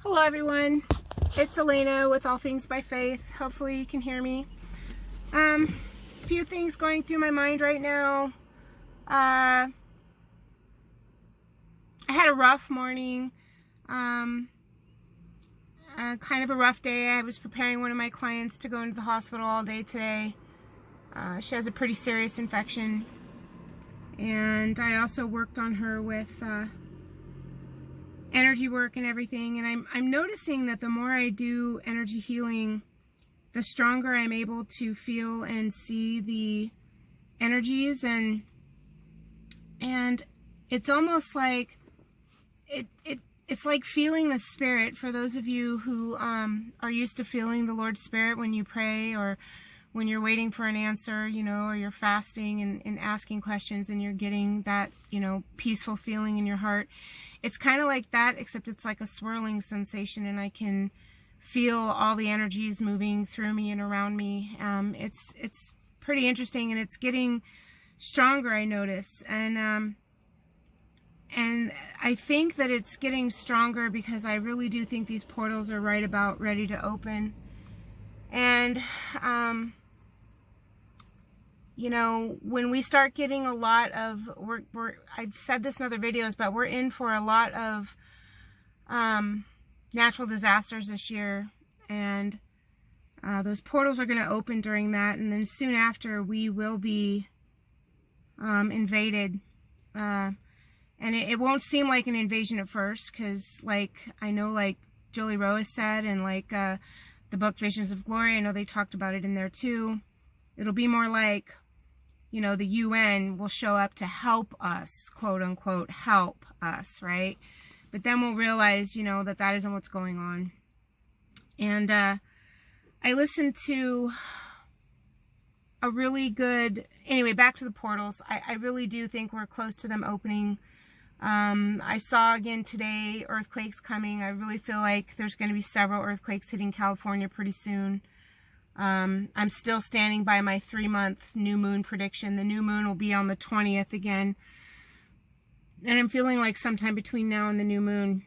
Hello everyone, it's Elena with All Things by Faith. Hopefully you can hear me. A few things going through my mind right now. I had a rough morning, kind of a rough day. I was preparing one of my clients to go into the hospital all day today. She has a pretty serious infection, and I also worked on her with energy work and everything, and I'm noticing that the more I do energy healing, the stronger I'm able to feel and see the energies, and it's almost like it's like feeling the Spirit. For those of you who are used to feeling the Lord's Spirit when you pray, or when you're waiting for an answer, you know, or you're fasting and asking questions and you're getting that, you know, peaceful feeling in your heart. It's kind of like that, except it's like a swirling sensation, and I can feel all the energies moving through me and around me. It's pretty interesting, and it's getting stronger, I notice. And I think that it's getting stronger because I really do think these portals are right about ready to open. And you know, when we start getting a lot of, I've said this in other videos, but we're in for a lot of natural disasters this year, and those portals are going to open during that, and then soon after we will be invaded. And it won't seem like an invasion at first, because like I know, like Jolie Rowe has said, and like the book Visions of Glory, I know they talked about it in there too. It'll be more like, you know, the UN will show up to help us, quote unquote, help us, right? But then we'll realize, you know, that that isn't what's going on. And I listened to a really good, anyway, back to the portals. I really do think we're close to them opening. I saw again today earthquakes coming. I really feel like there's going to be several earthquakes hitting California pretty soon. I'm still standing by my 3-month new moon prediction. The new moon will be on the 20th again. And I'm feeling like sometime between now and the new moon,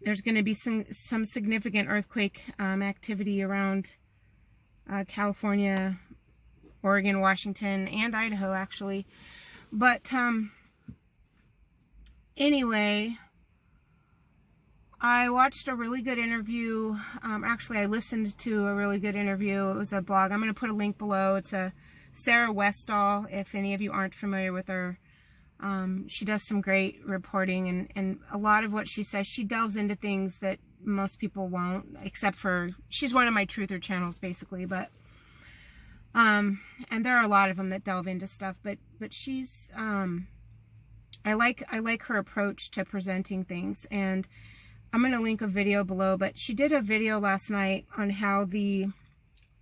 there's going to be some significant earthquake activity around California, Oregon, Washington, and Idaho, actually. But anyway, I watched a really good interview. Actually, I listened to a really good interview. It was a blog. I'm going to put a link below. It's a Sarah Westall, if any of you aren't familiar with her. She does some great reporting, and a lot of what she says, she delves into things that most people won't, except for, she's one of my truther channels, basically. But and there are a lot of them that delve into stuff, but she's I like her approach to presenting things, and I'm going to link a video below, but she did a video last night on how the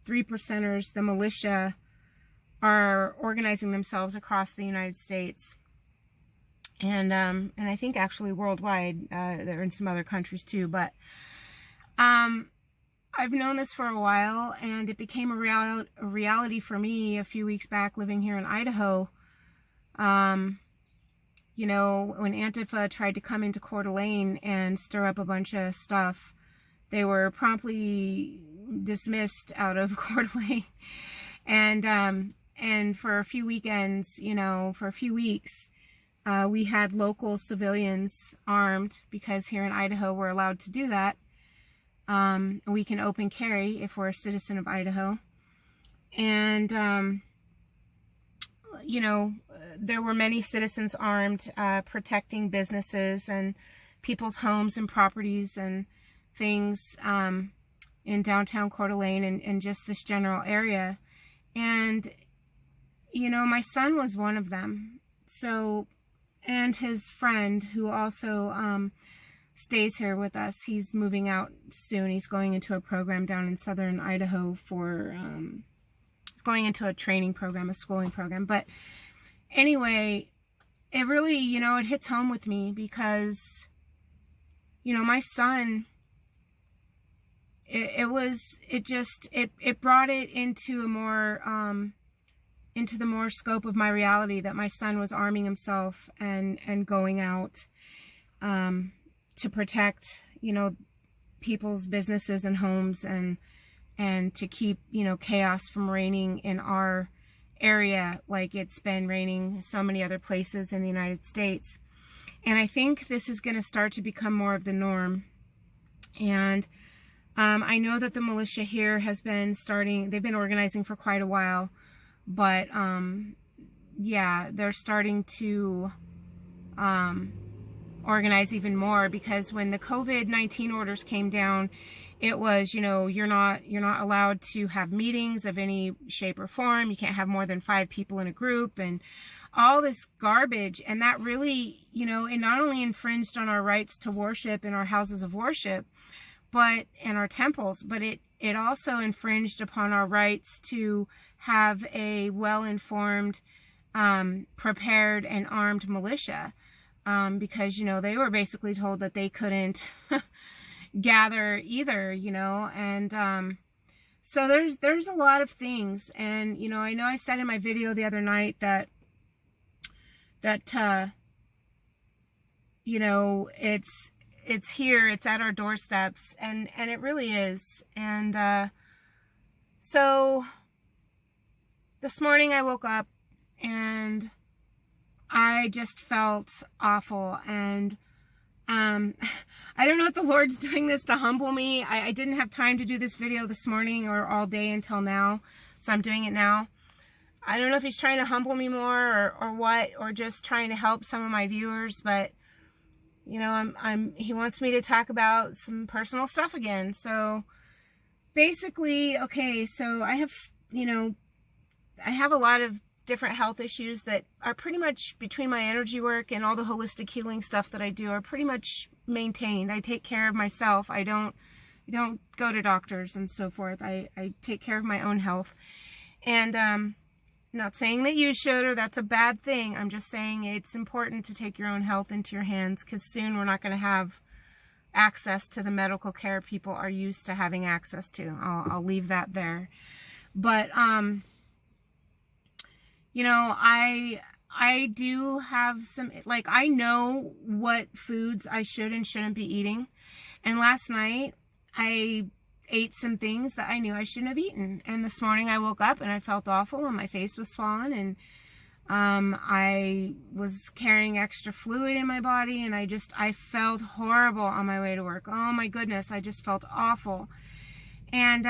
3%ers, the militia, are organizing themselves across the United States. And I think actually worldwide. They're in some other countries too, but I've known this for a while, and it became a reality for me a few weeks back living here in Idaho. You know, when Antifa tried to come into Coeur d'Alene and stir up a bunch of stuff, they were promptly dismissed out of Coeur d'Alene. And for a few weekends, you know, for a few weeks, we had local civilians armed, because here in Idaho we're allowed to do that. We can open carry if we're a citizen of Idaho. And you know, there were many citizens armed, protecting businesses and people's homes and properties and things in downtown Coeur d'Alene and just this general area. And, you know, my son was one of them. So, and his friend, who also stays here with us, he's moving out soon. He's going into a program down in southern Idaho for going into a training program, a schooling program. But anyway, it really, you know, it hits home with me because, you know, my son, it brought it into a more, into the more scope of my reality, that my son was arming himself and going out to protect, you know, people's businesses and homes, and to keep, you know, chaos from reigning in our area like it's been raining so many other places in the United States. And I think this is going to start to become more of the norm. And I know that the militia here has been they've been organizing for quite a while, but yeah, they're starting to organize even more, because when the COVID-19 orders came down, it was, you know, you're not allowed to have meetings of any shape or form. You can't have more than 5 people in a group, and all this garbage. And that really, you know, it not only infringed on our rights to worship in our houses of worship, but in our temples, but it also infringed upon our rights to have a well-informed, prepared and armed militia, because, you know, they were basically told that they couldn't gather either, you know. And so there's a lot of things. And, you know I said in my video the other night that you know, it's here, it's at our doorsteps, and it really is. And so this morning I woke up and I just felt awful. And I don't know if the Lord's doing this to humble me. I didn't have time to do this video this morning or all day until now, so I'm doing it now. I don't know if he's trying to humble me more or what, or just trying to help some of my viewers, but you know, he wants me to talk about some personal stuff again. So basically, okay, so I have, you know, I have a lot of different health issues that are pretty much, between my energy work and all the holistic healing stuff that I do, are pretty much maintained. I take care of myself. I don't go to doctors and so forth. I take care of my own health. And not saying that you should, or that's a bad thing. I'm just saying it's important to take your own health into your hands, because soon we're not going to have access to the medical care people are used to having access to. I'll leave that there. But you know, I do have some, like, I know what foods I should and shouldn't be eating. And last night I ate some things that I knew I shouldn't have eaten. And this morning I woke up and I felt awful, and my face was swollen, and I was carrying extra fluid in my body, and I felt horrible on my way to work. Oh my goodness, I just felt awful. And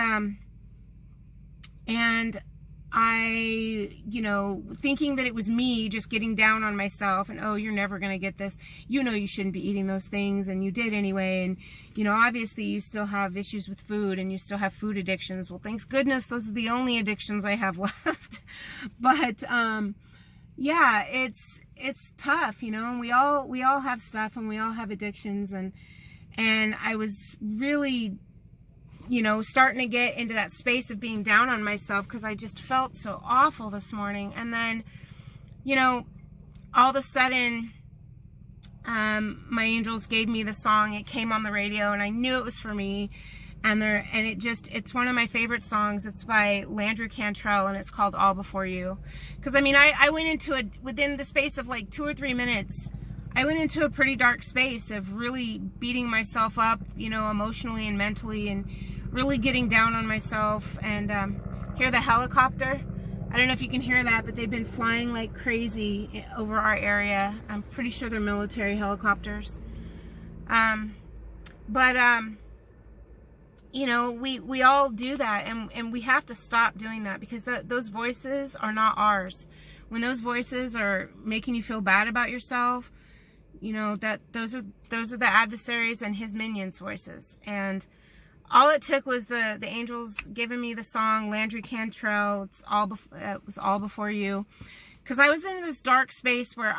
I, you know, thinking that it was me just getting down on myself and, oh, you're never going to get this. You know you shouldn't be eating those things, and you did anyway. And, you know, obviously you still have issues with food, and you still have food addictions. Well, thanks goodness those are the only addictions I have left. But, yeah, it's tough, you know, and we all have stuff, and we all have addictions. And I was really, you know, starting to get into that space of being down on myself, because I just felt so awful this morning. And then, you know, all of a sudden, my angels gave me the song. It came on the radio, and I knew it was for me. And it's one of my favorite songs. It's by Landry, Cantrell, and it's called All Before You. Because, I mean, I went into it within the space of like 2 or 3 minutes. I went into a pretty dark space of really beating myself up, you know, emotionally and mentally, and really getting down on myself. And hear the helicopter. I don't know if you can hear that, but they've been flying like crazy over our area. I'm pretty sure they're military helicopters. You know, we all do that, and we have to stop doing that, because those voices are not ours. When those voices are making you feel bad about yourself, you know, that those are the adversaries and his minions' voices. And all it took was the angels giving me the song Landry, Cantrell. It was all before you, because I was in this dark space where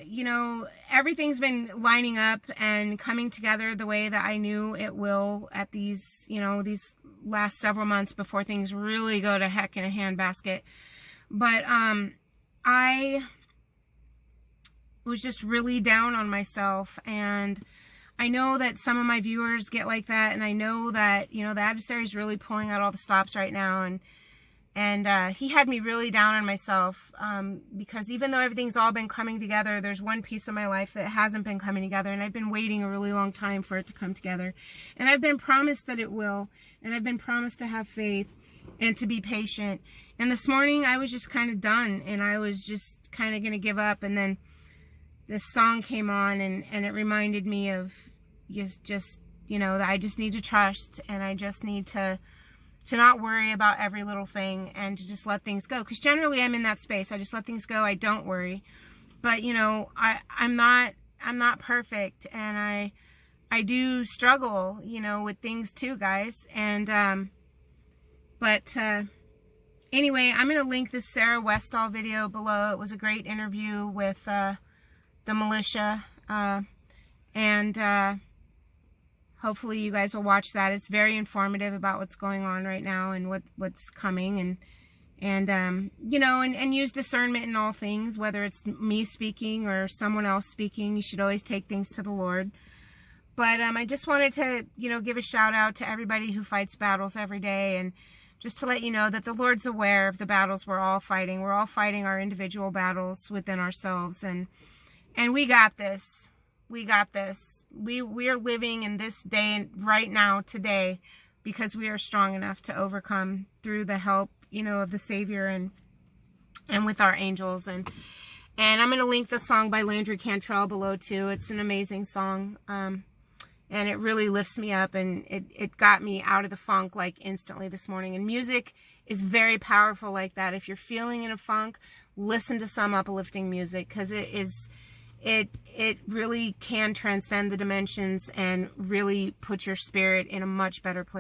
you know, everything's been lining up and coming together the way that I knew it will at these, you know, these last several months before things really go to heck in a handbasket. But I was just really down on myself, and I know that some of my viewers get like that, and I know that, you know, the adversary is really pulling out all the stops right now, And he had me really down on myself, because even though everything's all been coming together, there's one piece of my life that hasn't been coming together, and I've been waiting a really long time for it to come together. And I've been promised that it will, and I've been promised to have faith and to be patient. And this morning I was just kind of done, and I was just kind of going to give up. And then this song came on, and it reminded me of just you know, that I just need to trust, and I just need to not worry about every little thing, and to just let things go. Because generally I'm in that space. I just let things go. I don't worry. But, you know, I'm not perfect, and I do struggle, you know, with things too, guys. And anyway, I'm going to link this Sarah Westhall video below. It was a great interview with the militia, and hopefully you guys will watch that. It's very informative about what's going on right now and what's coming, and you know, and use discernment in all things, whether it's me speaking or someone else speaking. You should always take things to the Lord. But I just wanted to, you know, give a shout out to everybody who fights battles every day, and just to let you know that the Lord's aware of the battles we're all fighting. We're all fighting our individual battles within ourselves, and we got this. We got this. We are living in this day right now, today, because we are strong enough to overcome through the help, you know, of the Savior, and with our angels. And I'm going to link the song by Landry Cantrell below too. It's an amazing song, and it really lifts me up, and it got me out of the funk like instantly this morning. And music is very powerful like that. If you're feeling in a funk, listen to some uplifting music, because it really can transcend the dimensions and really put your spirit in a much better place.